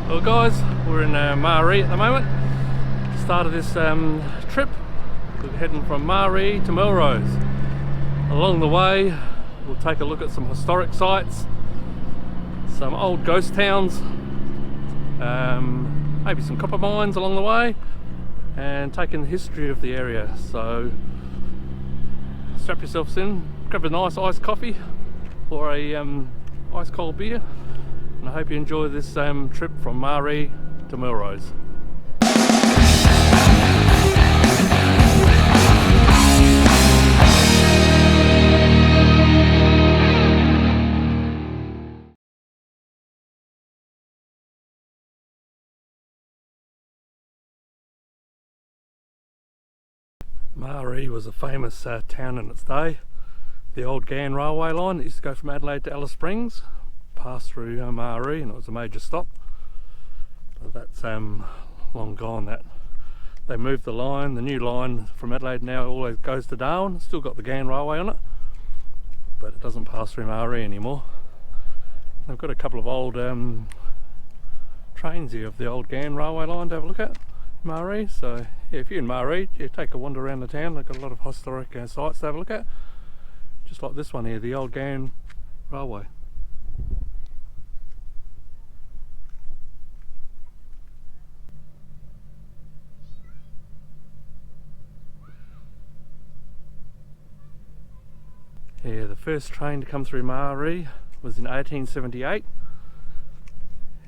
Well guys, we're in Maree at the moment. Started this trip. We're heading from Maree to Melrose. Along the way we'll take a look at some historic sites, some old ghost towns, maybe some copper mines along the way, and take in the history of the area. So strap yourselves in, grab a nice iced coffee or a ice cold beer, and I hope you enjoy this trip from Maree to Melrose. Maree was a famous town in its day. The old Ghan railway line that used to go from Adelaide to Alice Springs passed through Maree, and it was a major stop. But that's long gone. That they moved the line. The new line from Adelaide now always goes to Darwin. It's still got the Ghan railway on it, but it doesn't pass through Maree anymore. They've got a couple of old trains here of the old Ghan railway line to have a look at. Maree, so yeah, if you're in Maree, you take a wander around the town. They've got a lot of historic sites to have a look at, just like this one here, the old Ghan railway. Yeah, the first train to come through Maree was in 1878,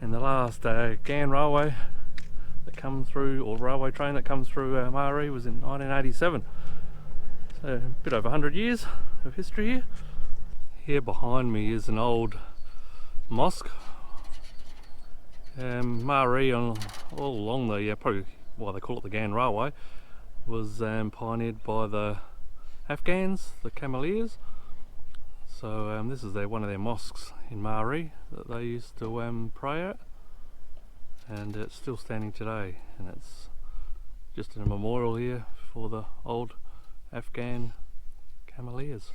and the last Ghan railway that come through, or railway train that comes through Maree, was in 1987. So a bit over 100 years of history here. Here behind me is an old mosque. Maree, all along the probably why they call it the Ghan railway, was pioneered by the Afghans, the Cameliers. So this is one of their mosques in Maree that they used to pray at, and it's still standing today, and it's just a memorial here for the old Afghan Cameliers.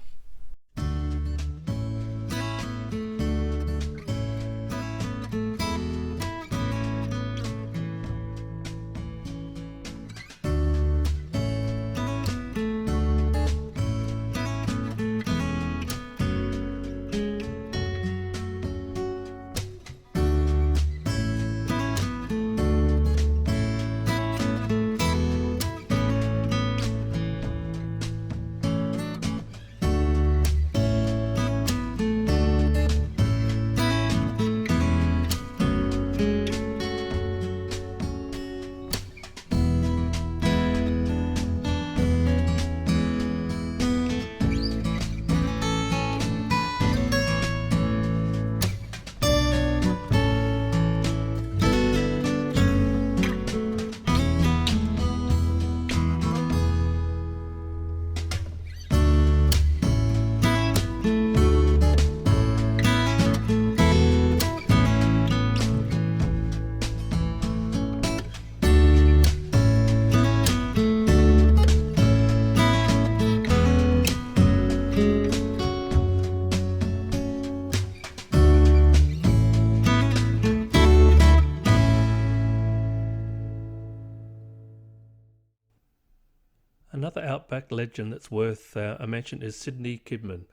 Another outback legend that's worth a mention is Sidney Kidman.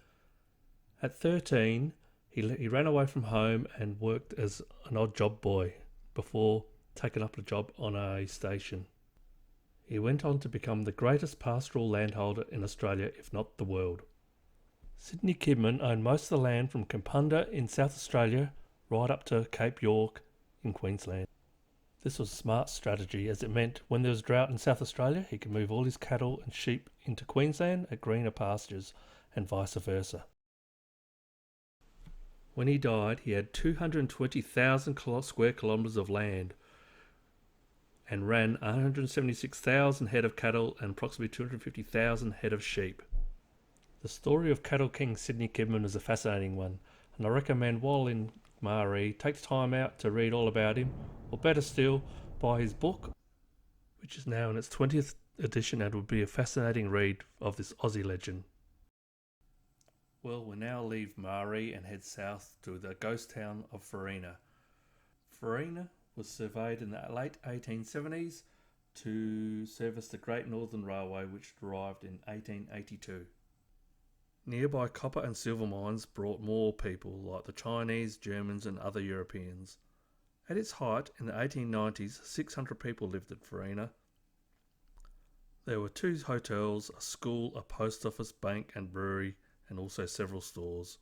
At 13, he ran away from home and worked as an odd job boy before taking up a job on a station. He went on to become the greatest pastoral landholder in Australia, if not the world. Sidney Kidman owned most of the land from Kapunda in South Australia right up to Cape York in Queensland. This was a smart strategy, as it meant when there was drought in South Australia, he could move all his cattle and sheep into Queensland at greener pastures, and vice versa. When he died, he had 220,000 square kilometres of land and ran 176,000 head of cattle and approximately 250,000 head of sheep. The story of Cattle King Sidney Kidman is a fascinating one, and I recommend while in Maree, take time out to read all about him, or better still, buy his book, which is now in its 20th edition and would be a fascinating read of this Aussie legend. Well, we now leave Maree and head south to the ghost town of Farina. Farina was surveyed in the late 1870s to service the Great Northern Railway, which arrived in 1882. Nearby copper and silver mines brought more people like the Chinese, Germans and other Europeans. At its height, in the 1890s, 600 people lived at Farina. There were 2 hotels, a school, a post office, bank and brewery, and also several stores.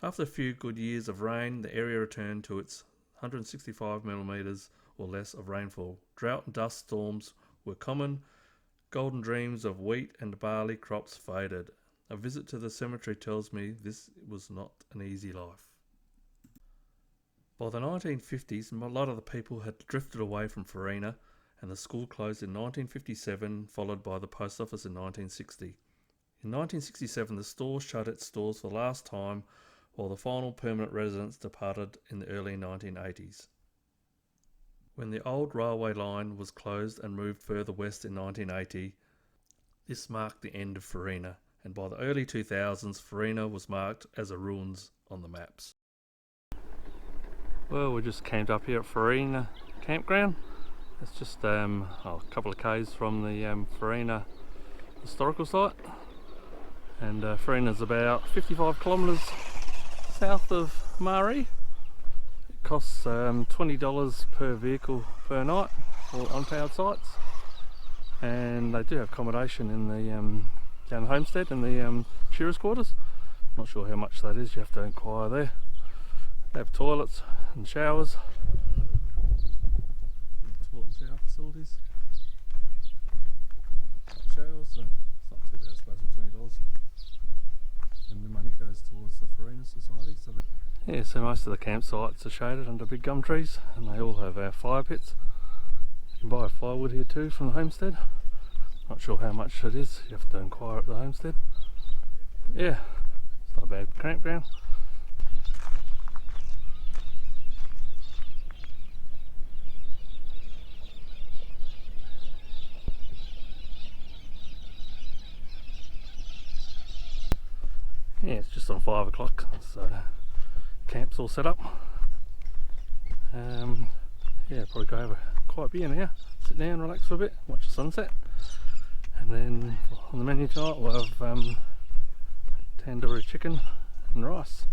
After a few good years of rain, the area returned to its 165mm or less of rainfall. Drought and dust storms were common. Golden dreams of wheat and barley crops faded. A visit to the cemetery tells me this was not an easy life. By the 1950s, a lot of the people had drifted away from Farina, and the school closed in 1957, followed by the post office in 1960. In 1967, the store shut its doors for the last time, while the final permanent residents departed in the early 1980s. When the old railway line was closed and moved further west in 1980, this marked the end of Farina, and by the early 2000s, Farina was marked as a ruins on the maps. Well, we just camped up here at Farina campground. It's just a couple of k's from the Farina historical site, and Farina is about 55 kilometres south of Maree. It costs $20 per vehicle per night for unpowered sites, and they do have accommodation in the down the homestead in the shearers' quarters. Not sure how much that is, you have to inquire there. They have toilets and showers. Toilet and shower facilities. Showers, so it's not too bad, I suppose, for $20. And the money goes towards the Farina Society. So most of the campsites are shaded under big gum trees, and they all have fire pits. You can buy firewood here too from the homestead. Not sure how much it is, you have to inquire at the homestead. Yeah, it's not a bad campground. Yeah, it's just on 5 o'clock, so camp's all set up. Yeah, probably go have a quiet beer now, sit down, relax for a bit, watch the sunset, and then on the menu tonight we'll have tandoori chicken and rice.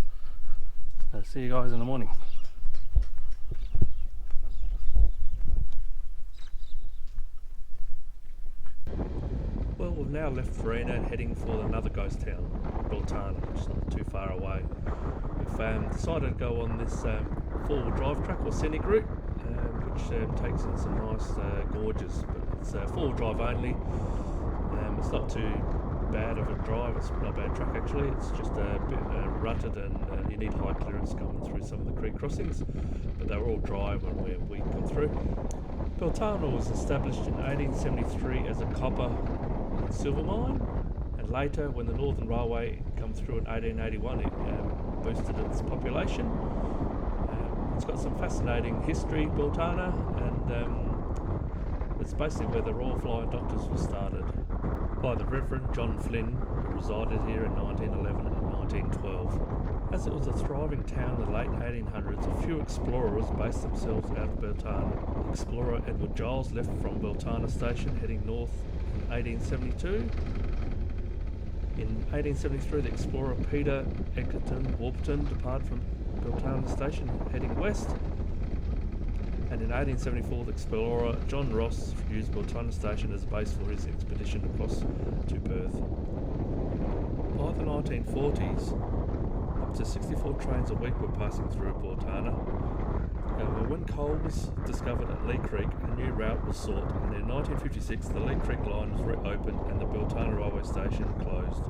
So see you guys in the morning. Well, we've now left Farina and heading for another ghost town, Beltane, which is not too far away. We've decided to go on this four-wheel drive track or scenic route, which takes in some nice gorges, but it's four-wheel drive only. It's not too bad of a drive, it's not a bad track actually, it's just a bit rutted and you need high clearance coming through some of the creek crossings, but they were all dry when we come through. Beltane was established in 1873 as a copper and silver mine, and later when the Northern Railway came through in 1881 it boosted its population. It's got some fascinating history, Beltane, and it's basically where the Royal Flying Doctors was started by the Reverend John Flynn, who resided here in 1911 and 1912. As it was a thriving town in the late 1800s, a few explorers based themselves out of Beltane. Explorer Edward Giles left from Beltane Station heading north in 1872. In 1873, the explorer Peter Egerton Warburton departed from Beltane Station heading west. And in 1874, the explorer John Ross used Beltane Station as a base for his expedition across to Perth. By the 1940s, up to 64 trains a week were passing through Beltane. However, when coal was discovered at Lee Creek, a new route was sought, and in 1956 the Lee Creek line was reopened and the Beltane railway station closed.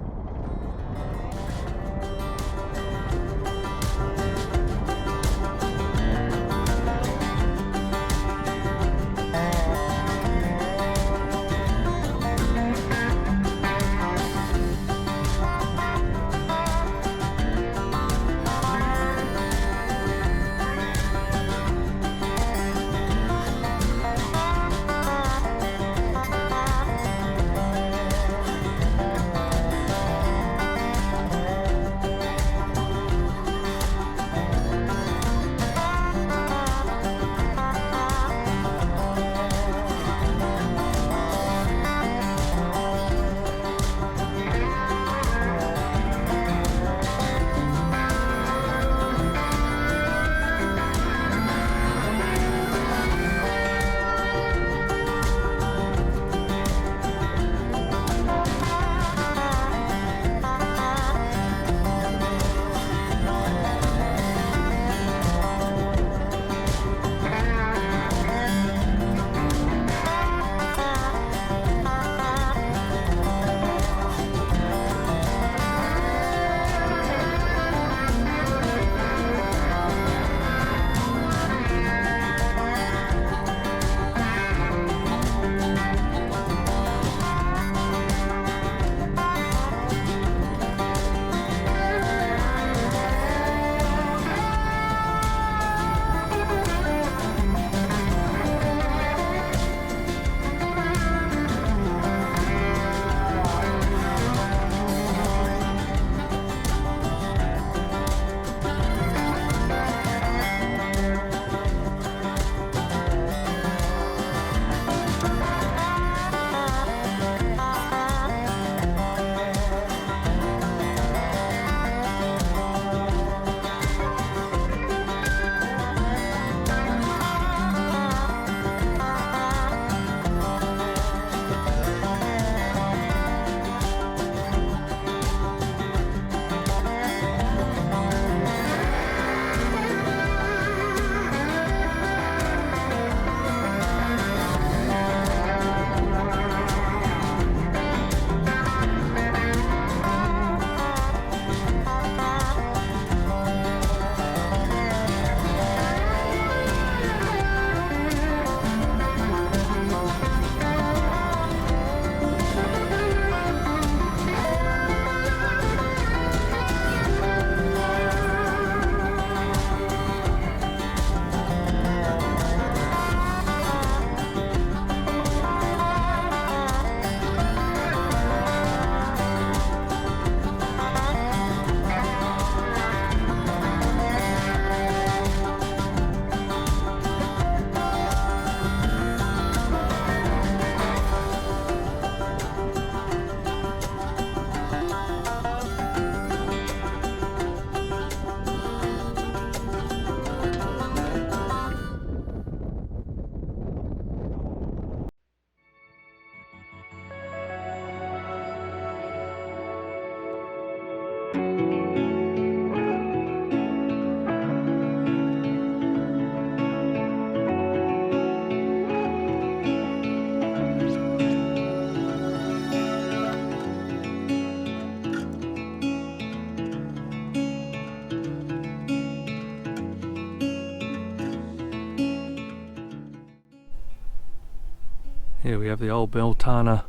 Here we have the old Beltana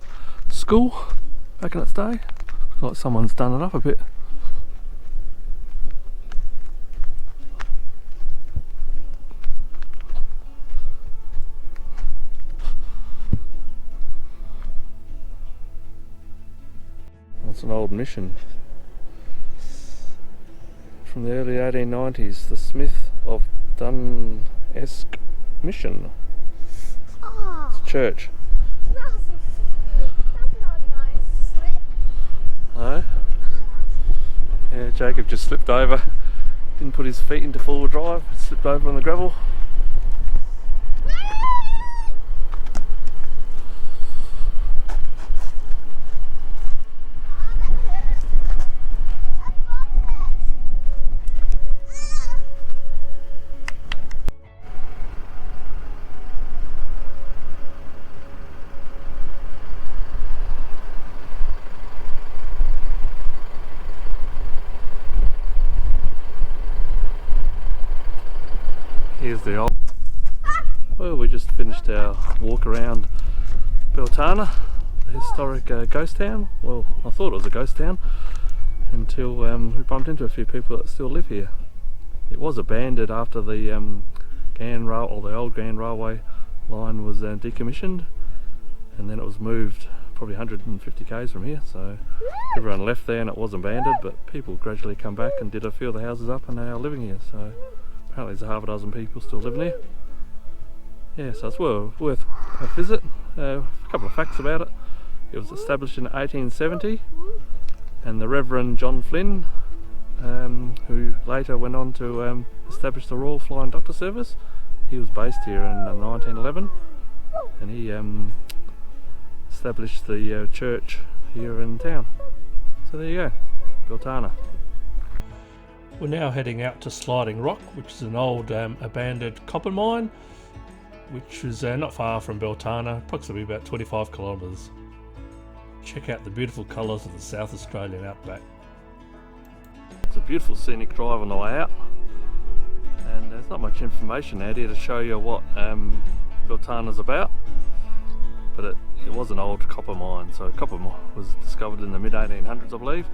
school back in its day. Looks like someone's done it up a bit. It's an old mission from the early 1890s, the Smith of Dunesk Mission. It's a church. That's not a nice slip. No? Yeah, Jacob just slipped over. Didn't put his feet into four-wheel drive, slipped over on the gravel. Here's the old... Well, we just finished our walk around Beltana, the historic ghost town. Well, I thought it was a ghost town until we bumped into a few people that still live here. It was abandoned after the the old Grand Railway line was decommissioned, and then it was moved probably 150 k's from here, so everyone left there and it was abandoned, but people gradually come back and did a few of the houses up and they are living here. So apparently there's half a dozen people still living here. Yeah, so it's worth a visit. A couple of facts about it. It was established in 1870, and the Reverend John Flynn, who later went on to establish the Royal Flying Doctor Service, he was based here in 1911, and he established the church here in town. So there you go, Beltana. We're now heading out to Sliding Rock, which is an old abandoned copper mine, which is not far from Beltana, approximately about 25 kilometres. Check out the beautiful colours of the South Australian outback. It's a beautiful scenic drive on the way out, and there's not much information out here to show you what Beltana's about, but it was an old copper mine. So copper was discovered in the mid 1800s, I believe,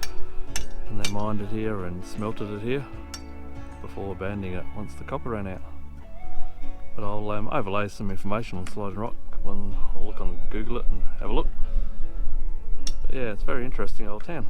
and they mined it here and smelted it here before abandoning it once the copper ran out. But I'll overlay some information on Sliding Rock when I'll look on Google it and have a look. But yeah, it's a very interesting old town.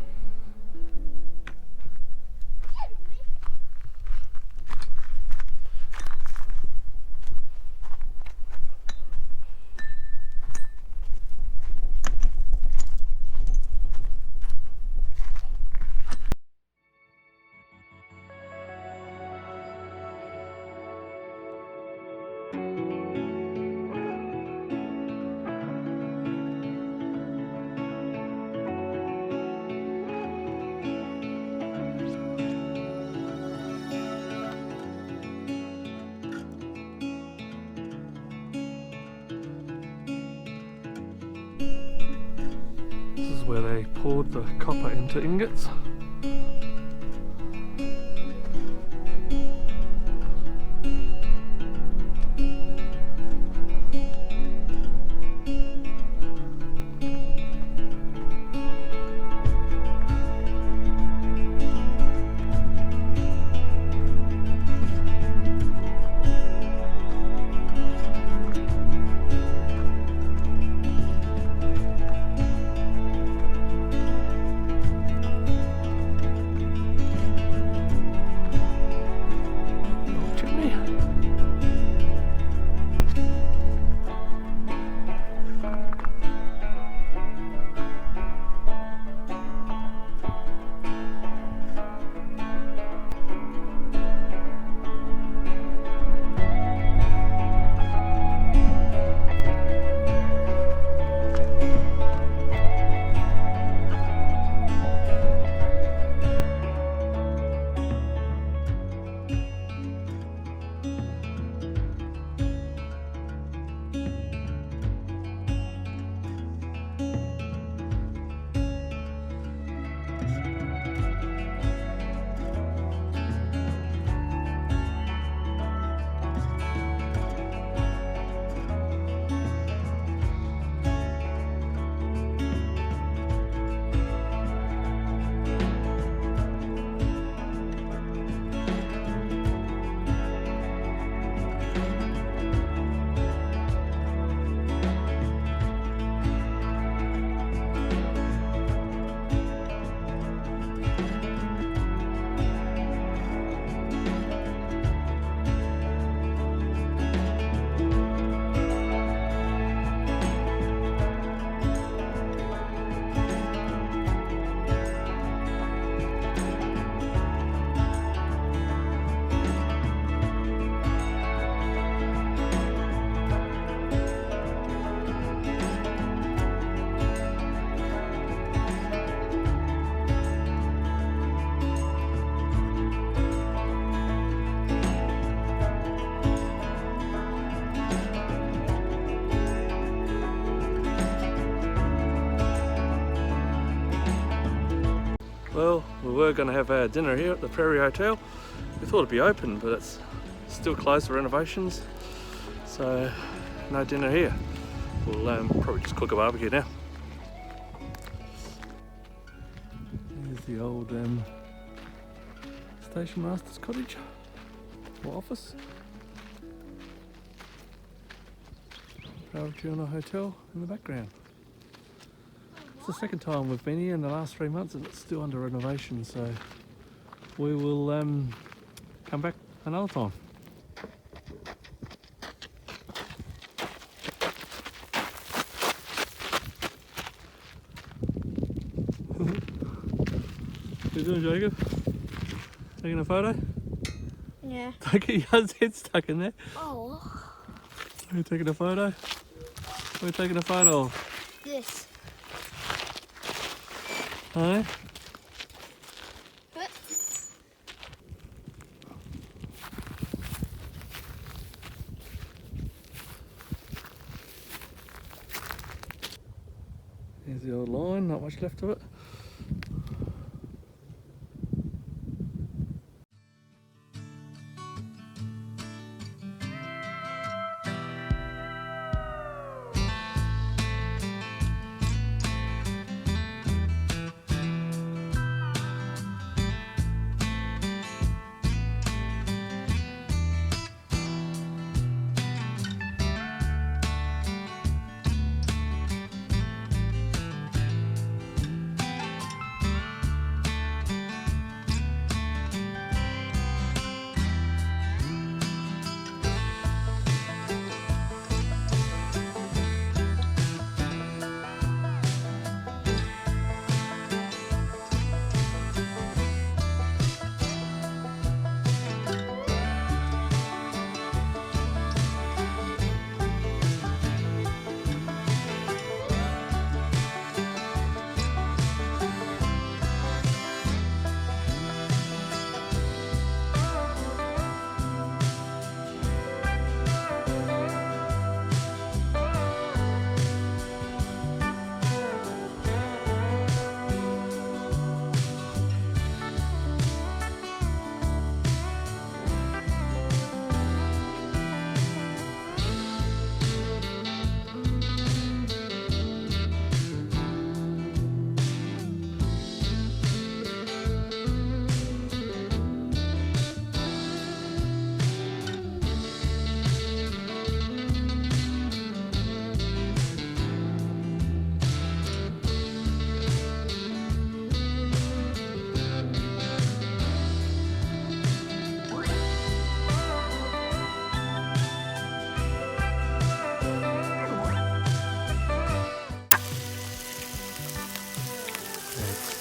This is where they poured the copper into ingots. Well, we were going to have our dinner here at the Prairie Hotel. We thought it'd be open, but it's still closed for renovations, so no dinner here. We'll probably just cook a barbecue now. Here's the old station master's cottage or office. Rarotonga Hotel in the background. It's the second time we've been here in the last 3 months and it's still under renovation, so we will come back another time. What are you doing, Jacob? Taking a photo? Yeah. Don't get your head stuck in there. Oh. Are you taking a photo? We're taking a photo of. This. Huh? What? Here's the old line, not much left of it.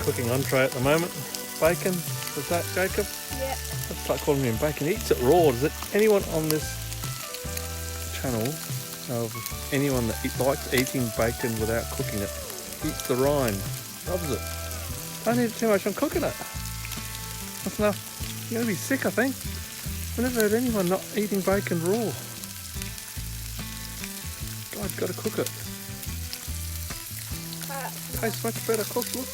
Cooking entree at the moment. Bacon. Was that Jacob? Yeah. Let's start calling him bacon. He eats it raw. Does it? Anyone on this channel of anyone that likes eating bacon without cooking it? Eats the rind. Loves it. Don't eat it too much. I'm cooking it. That's enough. You're gonna be sick, I think. I've never heard anyone not eating bacon raw. God, gotta cook it. Tastes much better cooked. Look.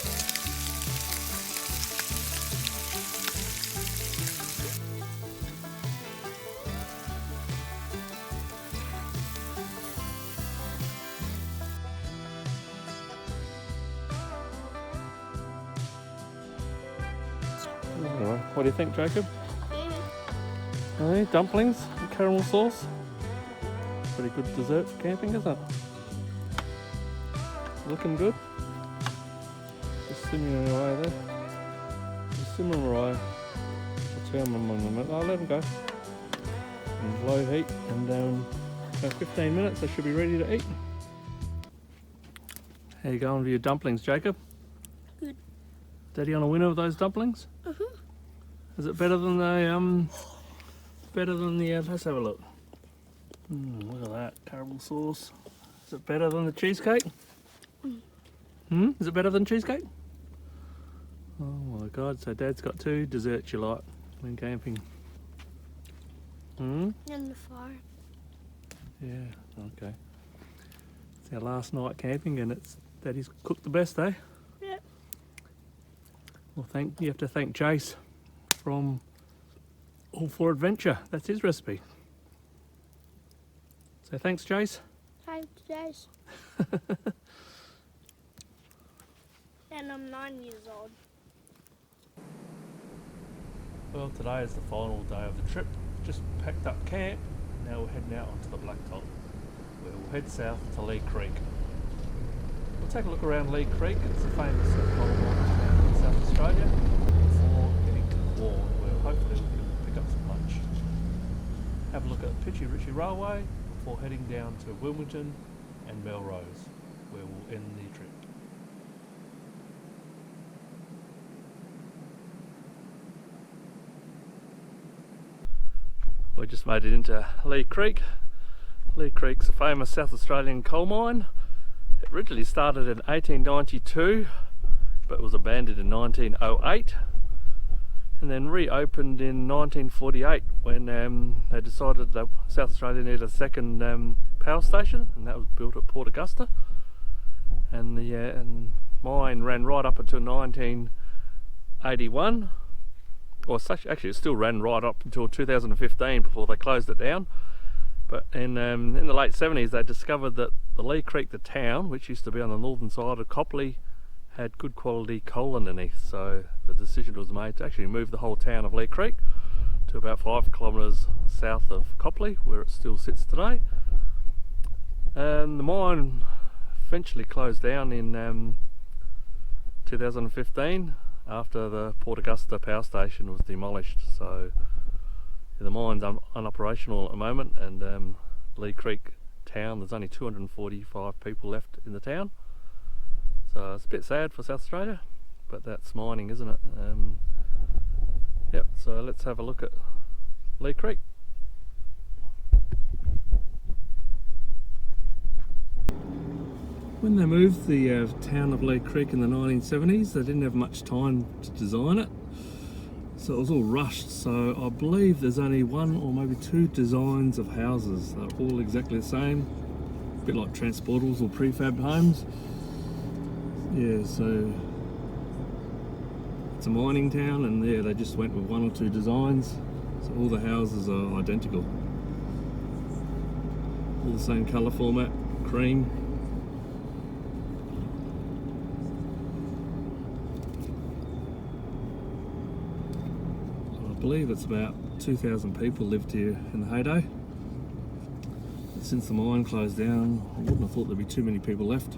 What do you think, Jacob? Hey, dumplings and caramel sauce. Pretty good dessert for camping, isn't it? Looking good. Just simmering away there. Just simmering away. I'll let them go. And low heat, and about 15 minutes I should be ready to eat. How you going with your dumplings, Jacob? Good. Daddy on a winner with those dumplings? Is it better than the let's have a look. Look at that caramel sauce. Is it better than the cheesecake? Is it better than cheesecake? Oh my God! So Dad's got 2 desserts you like when camping. And the fire. Yeah. Okay. It's our last night camping, and it's Daddy's cooked the best, eh? Yeah. Well, you have to thank Jace from All for Adventure. That's his recipe. So thanks, Jace. Thanks, Jace. And I'm 9 years old. Well, today is the final day of the trip. Just packed up camp. Now we're heading out onto the Blacktop, where we'll head south to Lee Creek. We'll take a look around Lee Creek. It's a famous coal mine town in South Australia, before heading to the Warn, where hopefully we can pick up some lunch. Have a look at Pitchy Ritchie Railway before heading down to Wilmington and Melrose, where we'll end the trip. We just made it into Lee Creek. Lee Creek's a famous South Australian coal mine. It originally started in 1892, but was abandoned in 1908, and then reopened in 1948 when they decided that South Australia needed a second power station, and that was built at Port Augusta. And the mine ran right up until 1981. Actually, it still ran right up until 2015 before they closed it down. But in the late 70s, they discovered that the Lee Creek, the town, which used to be on the northern side of Copley, had good quality coal underneath. So the decision was made to actually move the whole town of Lee Creek to about 5 kilometres south of Copley, where it still sits today. And the mine eventually closed down in 2015. After the Port Augusta power station was demolished. So the mine's unoperational at the moment, and Lee Creek town, there's only 245 people left in the town. So it's a bit sad for South Australia, but that's mining, isn't it? Yep, so let's have a look at Lee Creek. When they moved the town of Lee Creek in the 1970s, they didn't have much time to design it, so it was all rushed. So I believe there's only 1 or maybe 2 designs of houses. They're all exactly the same, a bit like transportals or prefab homes. Yeah, so it's a mining town, and yeah, they just went with 1 or 2 designs, so all the houses are identical. All the same colour format, cream. I believe it's about 2,000 people lived here in the heyday. But since the mine closed down, I wouldn't have thought there'd be too many people left.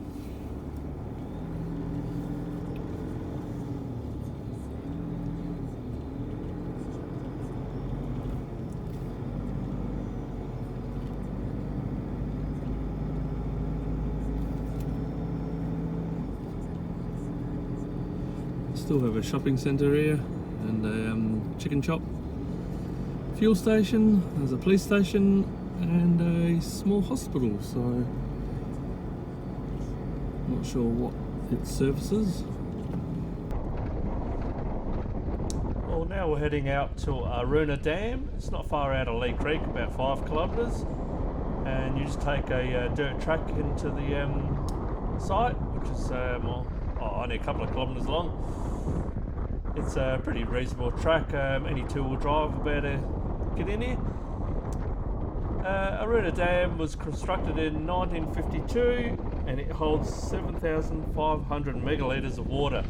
Still have a shopping centre here, and a chicken shop, fuel station, there's a police station, and a small hospital, so not sure what it services. Well, now we're heading out to Aruna Dam. It's not far out of Lee Creek, about 5 kilometres, and you just take a dirt track into the site, which is only a couple of kilometres long. It's a pretty reasonable track. Any two-wheel drive will be able to get in here. Aruna Dam was constructed in 1952, and it holds 7,500 megalitres of water,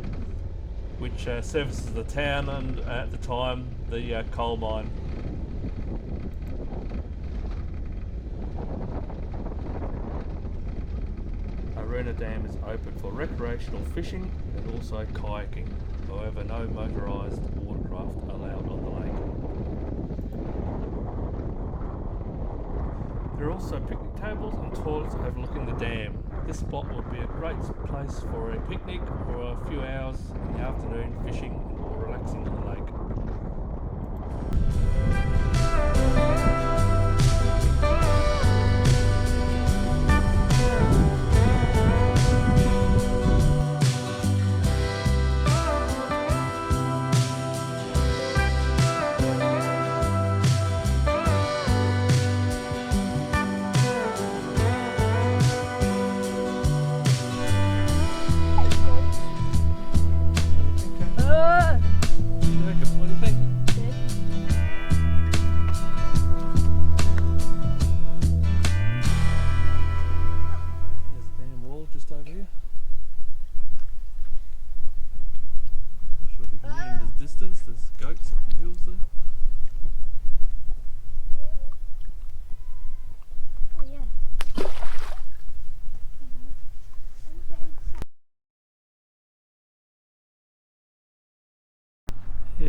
which services the town and, at the time, the coal mine. Aruna Dam is open for recreational fishing and also kayaking. However, no motorised watercraft allowed on the lake. There are also picnic tables and toilets overlooking the dam. This spot would be a great place for a picnic or a few hours in the afternoon fishing or relaxing on the lake.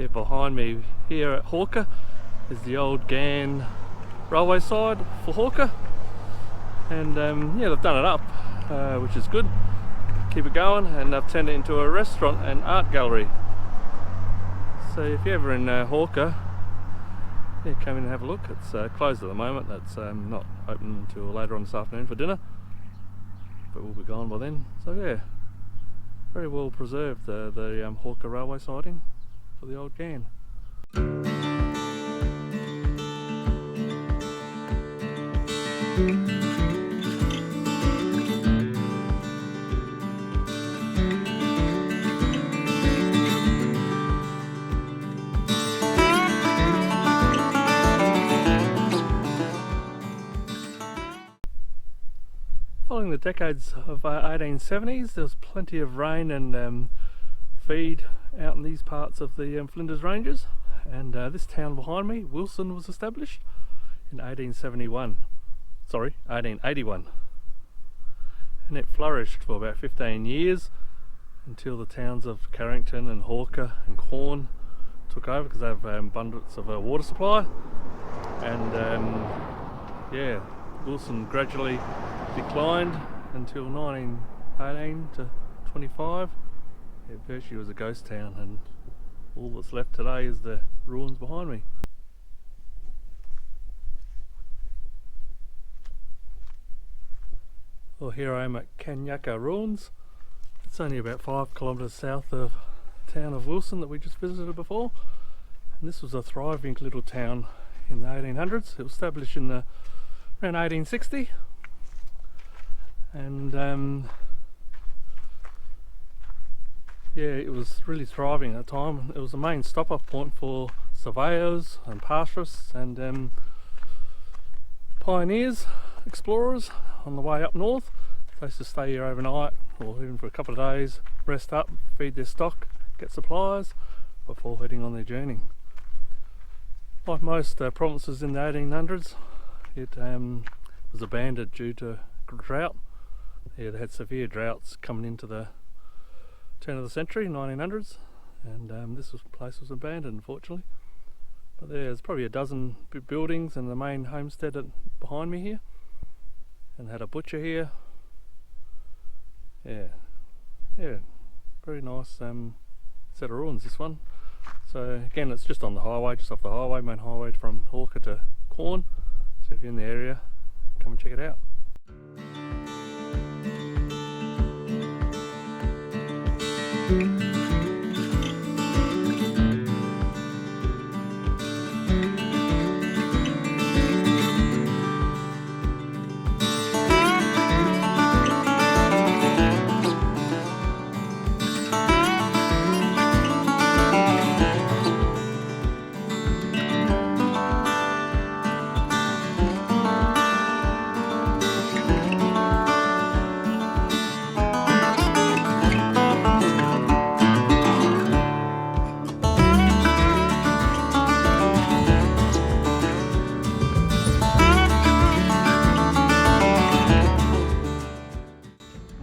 Yeah, behind me here at Hawker is the old Ghan railway side for Hawker, and yeah, they've done it up, which is good. Keep it going, and they've turned it into a restaurant and art gallery. So if you're ever in Hawker, yeah, come in and have a look. It's closed at the moment. It's not open until later on this afternoon for dinner, but we'll be gone by then. So yeah, very well preserved, the Hawker railway siding for the old Ghan. Following the decades of 1870s, there was plenty of rain and feed out in these parts of the Flinders Ranges, and this town behind me, Wilson, was established in 1881, and it flourished for about 15 years until the towns of Carrington and Hawker and Quorn took over because they have abundance of water supply, and yeah, Wilson gradually declined until 1918 to 25. It virtually was a ghost town, and all that's left today is the ruins behind me. Well, here I am at Kanyaka Ruins. It's only about 5 kilometres south of the town of Wilson that we just visited before, and this was a thriving little town in the 1800s. It was established in around 1860, and yeah, it was really thriving at the time. It was the main stop-off point for surveyors and pastoralists and pioneers, explorers on the way up north. They used to stay here overnight or even for a couple of days, rest up, feed their stock, get supplies before heading on their journey. Like most provinces in the 1800s, it was abandoned due to drought. Yeah, they had severe droughts coming into the turn of the century, 1900s, and this place was abandoned, unfortunately. But there's probably a dozen buildings and the main homestead behind me here, and had a butcher here. Yeah, very nice set of ruins, this one. So again, it's just on the highway, just off the highway, main highway from Hawker to Quorn. So if you're in the area, come and check it out.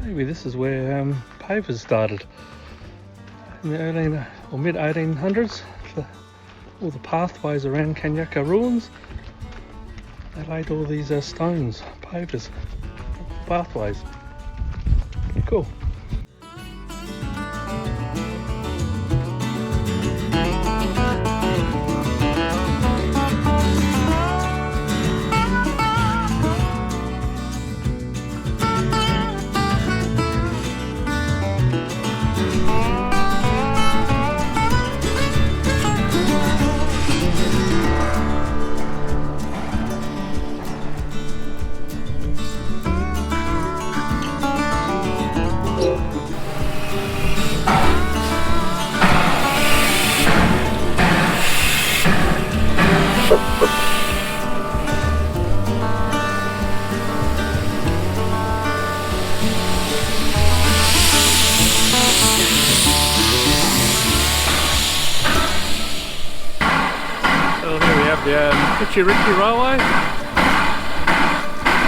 Maybe this is where pavers started in the mid 1800s. All the pathways around Kanyaka Ruins, they laid all these stones, pavers, pathways. Pretty cool. The Pitchiriki Railway.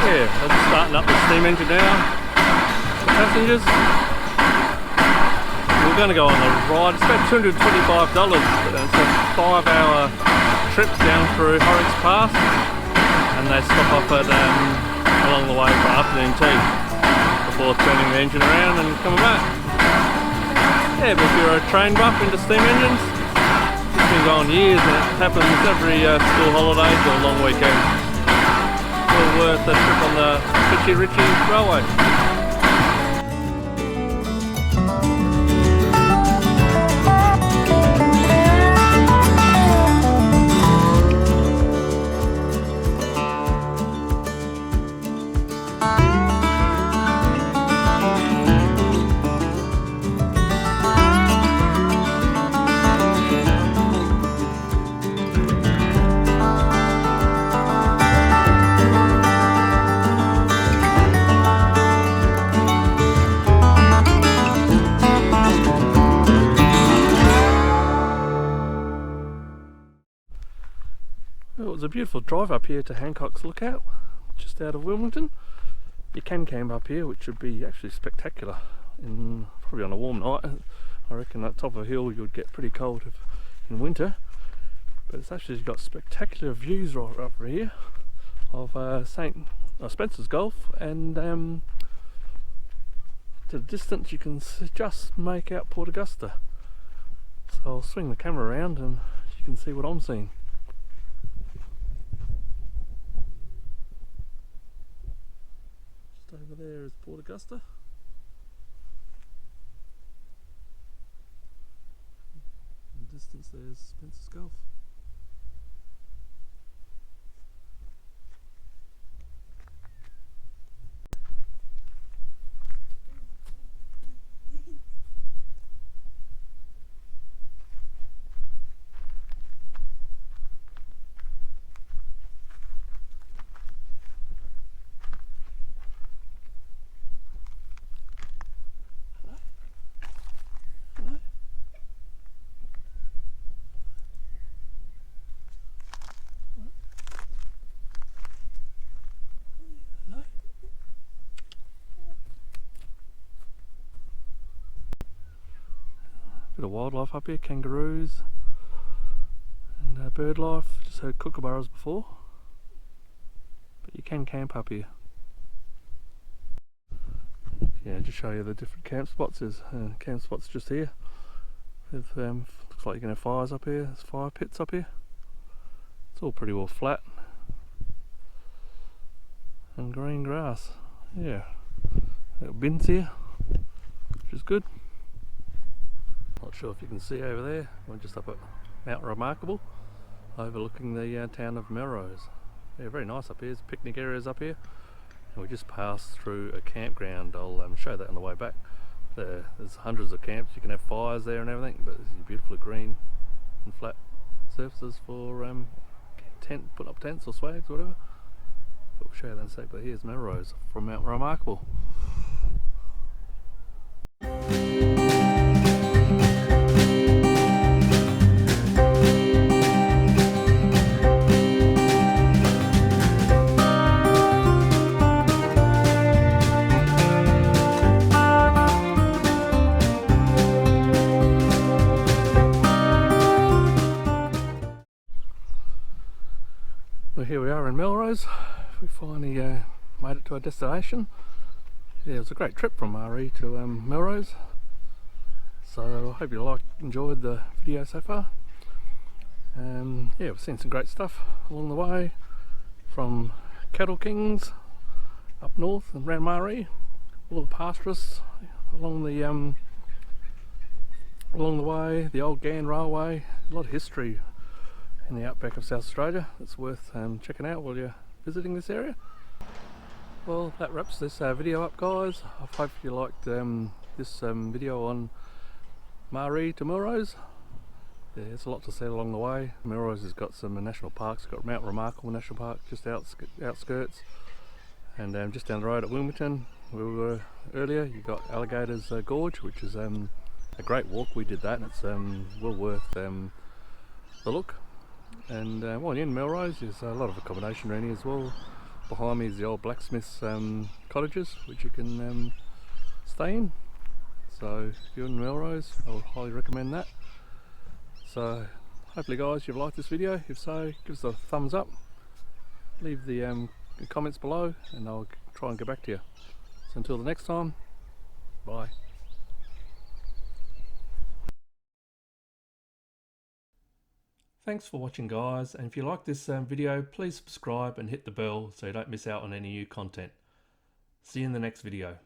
Yeah, they're just starting up the steam engine now. The passengers. We'll we're going to go on a ride. It's about $225. It's a 5-hour trip down through Horrocks Pass, and they stop off at along the way for afternoon tea before turning the engine around and coming back. Yeah, but if you're a train buff into steam engines, it's been going years and it happens every school holidays or long weekend. Well worth a trip on the Ritchie Ritchie Railway. Well, it was a beautiful drive up here to Hancock's Lookout, just out of Wilmington. You can camp up here, which would be actually spectacular, probably on a warm night. I reckon at the top of a hill you'd get pretty cold in winter, but it's actually got spectacular views right up here of Spencer's Gulf, and to the distance you can just make out Port Augusta. So I'll swing the camera around and you can see what I'm seeing. Over there is Port Augusta. In the distance there's Spencer's Gulf. Bit of wildlife up here, kangaroos and bird life. Just heard kookaburras before, but you can camp up here. Yeah, just show you the different camp spots. There's camp spots just here. Looks like you can have fires up here. There's fire pits up here. It's all pretty well flat and green grass. Yeah, little bins here, which is good. Not sure if you can see over there, we're just up at Mount Remarkable, overlooking the town of Melrose. Yeah, very nice up here. There's picnic areas up here, and we just passed through a campground. I'll show that on the way back. There's hundreds of camps, you can have fires there and everything, but there's beautiful green and flat surfaces for put up tents or swags or whatever. But we'll show you that in a sec. But here's Melrose from Mount Remarkable. Well, here we are in Melrose. We finally made it to our destination. Yeah, it was a great trip from RE to Melrose. So I hope you enjoyed the video so far. Yeah, we've seen some great stuff along the way, from Cattle Kings up north and around Maree, all the pastoralists along the way, the old Ghan Railway. A lot of history in the outback of South Australia that's worth checking out while you're visiting this area. Well, that wraps this video up, guys. I hope you liked this video on Maree to Melrose. Yeah, there's a lot to see along the way. Melrose has got some national parks. It's got Mount Remarkable National Park just outskirts, and just down the road at Wilmington where we were earlier, you've got Alligators Gorge, which is a great walk. We did that, and it's well worth the look. And while you're in Melrose, there's a lot of accommodation around here as well. Behind me is the old blacksmith's cottages, which you can stay in. So if you're in Melrose, I would highly recommend that. So hopefully guys you've liked this video. If so, give us a thumbs up, leave the comments below, and I'll try and get back to you. So until the next time, bye. Thanks for watching guys, and if you like this video, please subscribe and hit the bell so you don't miss out on any new content. See you in the next video.